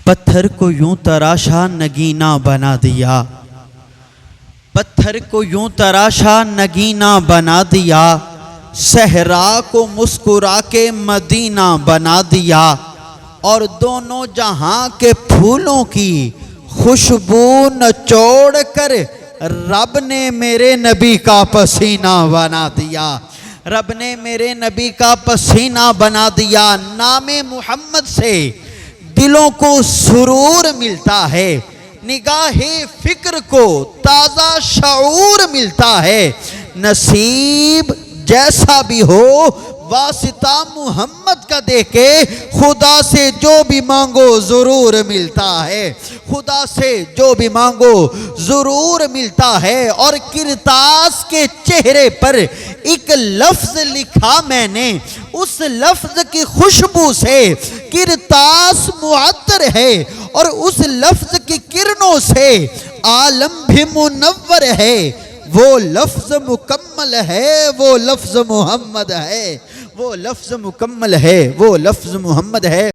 پتھر کو یوں تراشا نگینہ بنا دیا، پتھر کو یوں تراشا نگینہ بنا دیا، صحرا کو مسکرا کے مدینہ بنا دیا، اور دونوں جہاں کے پھولوں کی خوشبو نچوڑ کر رب نے میرے نبی کا پسینہ بنا دیا، رب نے میرے نبی کا پسینہ بنا دیا۔ نام محمد سے دلوں کو سرور ملتا ہے، نگاہ فکر کو تازہ شعور ملتا ہے، نصیب جیسا بھی ہو واسطہ محمد کا دیکھ کے خدا سے جو بھی مانگو ضرور ملتا ہے، خدا سے جو بھی مانگو ضرور ملتا ہے۔ اور کرتاس کے چہرے پر ایک لفظ لکھا میں نے، اس لفظ کی خوشبو سے کرتاس معطر ہے، اور اس لفظ کی کرنوں سے عالم بھی منور ہے۔ وہ لفظ مکمل ہے، وہ لفظ محمد ہے، وہ لفظ مکمل ہے، وہ لفظ محمد ہے۔